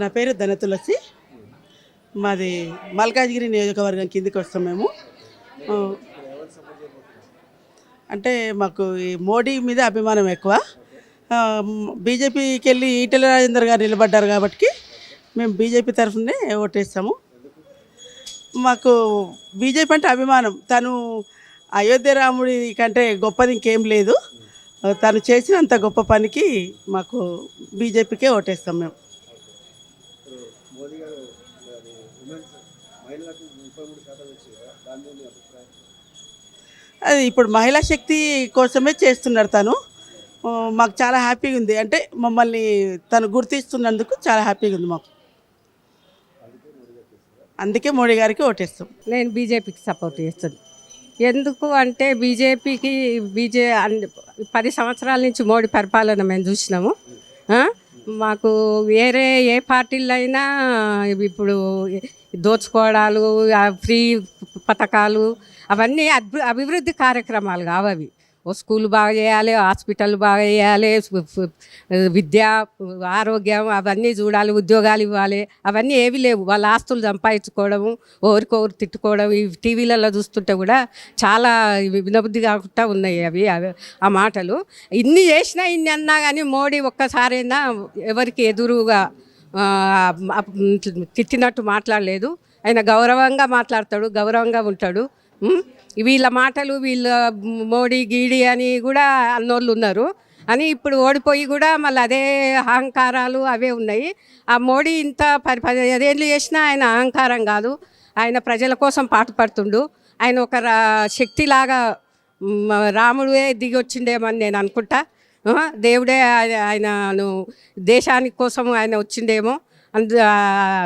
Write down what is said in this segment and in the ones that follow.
నా పేరు ధనతులసి. మాది మల్కాజ్గిరి నియోజకవర్గం కిందికి వస్తాం మేము. ఆ, అంటే మాకు ఈ మోడీ మీద అభిమానం ఎక్కువ. బీజేపీకి వెళ్ళి ఈటెల రాజేందర్ గారు నిలబడ్డారు కాబట్టి మేము బీజేపీ తరఫునే ఓటేస్తాము. మాకు బీజేపీ అంటే అభిమానం. తను అయోధ్య రాముడి కంటే గొప్పది ఇంకేం లేదు. తను చేసినంత గొప్ప పనికి మాకు బీజేపీకే ఓటేస్తాం మేము. అది ఇప్పుడు మహిళా శక్తి కోసమే చేస్తున్నారు తను. మాకు చాలా హ్యాపీగా ఉంది. అంటే మమ్మల్ని తను గుర్తిస్తున్నందుకు చాలా హ్యాపీగా ఉంది మాకు. అందుకే మోడీ గారికి ఓటేస్తాం. నేను బీజేపీకి సపోర్ట్ చేస్తాను. ఎందుకు అంటే బీజేపీకి 10 సంవత్సరాల నుంచి మోడీ పరిపాలన మేము చూసినాము. ఆ? మాకు వేరే ఏ పార్టీల్లో అయినా ఇప్పుడు దోచుకోవడాలు, ఫ్రీ పథకాలు అవన్నీ అభివృద్ధి కార్యక్రమాలు కావవి. ఓ స్కూల్ బాగా చేయాలి, హాస్పిటల్ బాగా చేయాలి, విద్య, ఆరోగ్యం అవన్నీ చూడాలి, ఉద్యోగాలు ఇవ్వాలి. అవన్నీ ఏవి లేవు. వాళ్ళ ఆస్తులు సంపాదించుకోవడము, ఓరికొరు తిట్టుకోవడం, ఈ టీవీలలో చూస్తుంటే కూడా చాలా వినబుద్ధి కాకుండా ఉన్నాయి అవి ఆ మాటలు. ఇన్ని చేసినా ఇన్ని అన్నా కానీ మోడీ ఒక్కసారైనా ఎవరికి ఎదురుగా తిట్టినట్టు మాట్లాడలేదు. ఆయన గౌరవంగా మాట్లాడతాడు, గౌరవంగా ఉంటాడు. వీళ్ళ మాటలు వీళ్ళ మోడీ గీడి అని కూడా అన్నోళ్ళు ఉన్నారు అని ఇప్పుడు ఓడిపోయి కూడా మళ్ళీ అదే అహంకారాలు అవే ఉన్నాయి. ఆ మోడీ ఇంత 10 ఏళ్ళు చేసినా ఆయన అహంకారం కాదు. ఆయన ప్రజల కోసం పాటుపడుతుండు. ఆయన ఒక శక్తిలాగా రాముడే దిగి వచ్చిండేమని నేను అనుకుంటా. దేవుడే ఆయనను దేశానికి కోసం ఆయన వచ్చిండేమో.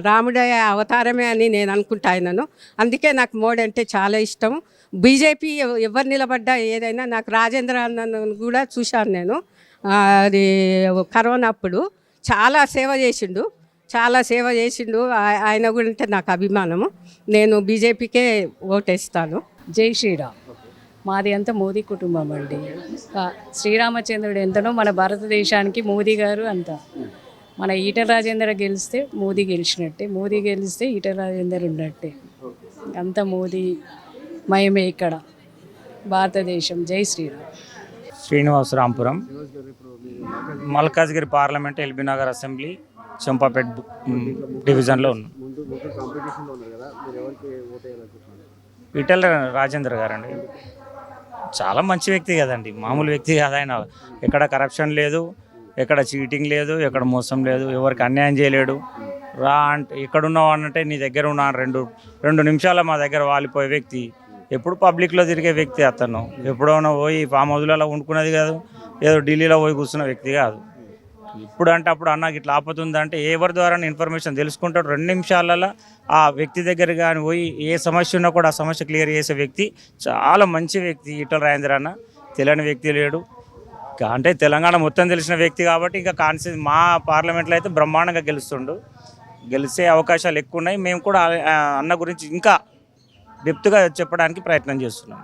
రాముడే అవతారమే అని నేను అనుకుంటా ఆయనను. అందుకే నాకు మోడీ అంటే చాలా ఇష్టం. బీజేపీ ఎవరు నిలబడ్డా ఏదైనా నాకు రాజేంద్ర అన్నను కూడా చూశాను నేను. అది కరోనా అప్పుడు చాలా సేవ చేసిండు. ఆయన కూడా అంటే నాకు అభిమానము. నేను బీజేపీకే ఓటేస్తాను. జై శ్రీరామ్. మాది అంతా మోదీ కుటుంబం అండి. శ్రీరామచంద్రుడు ఎంతనో మన భారతదేశానికి మోదీ గారు అంత. మన ఈటెల రాజేందర్ గెలిస్తే మోదీ గెలిచినట్టే, మోదీ గెలిస్తే ఈటెల రాజేందర్ ఉన్నట్టే. అంత మోదీ మయమే ఇక్కడ భారతదేశం. Jai Shriram. Srinivas Rampuram, Malkajgiri parliament, LB Nagar assembly, Champapeta డివిజన్లో ఉన్నాం. ఈటెల రాజేందర్ గారండి చాలా మంచి వ్యక్తి కదండి, మామూలు వ్యక్తి కాదు ఆయన. ఎక్కడ కరప్షన్ లేదు, ఎక్కడ చీటింగ్ లేదు, ఎక్కడ మోసం లేదు, ఎవరికి అన్యాయం చేయలేడు. రా అంటే ఎక్కడున్నావు అంటే నీ దగ్గర ఉన్నా రెండు నిమిషాల మా దగ్గర వాలిపోయే వ్యక్తి. ఎప్పుడు పబ్లిక్లో తిరిగే వ్యక్తి అతను. ఎప్పుడైనా పోయి ఫామ్ హౌస్లలో వండుకున్నది కాదు, ఏదో ఢిల్లీలో పోయి కూర్చున్న వ్యక్తి కాదు. ఇప్పుడు అంటే అప్పుడు అన్నకి ఇట్లా ఆపతుందంటే ఎవరి ద్వారా ఇన్ఫర్మేషన్ తెలుసుకుంటాడు. 2 నిమిషాలలో ఆ వ్యక్తి దగ్గర కానీ పోయి ఏ సమస్య ఉన్నా కూడా ఆ సమస్య క్లియర్ చేసే వ్యక్తి. చాలా మంచి వ్యక్తి ఈటెల రాజేందర్ అన్న. తెలియని వ్యక్తి లేడు. అంటే తెలంగాణ మొత్తం తెలిసిన వ్యక్తి కాబట్టి ఇంకా మా పార్లమెంట్లో అయితే బ్రహ్మాండంగా గెలిచే అవకాశాలు ఎక్కువ ఉన్నాయి. మేము కూడా అన్న గురించి ఇంకా డెప్త్గా చెప్పడానికి ప్రయత్నం చేస్తున్నాం.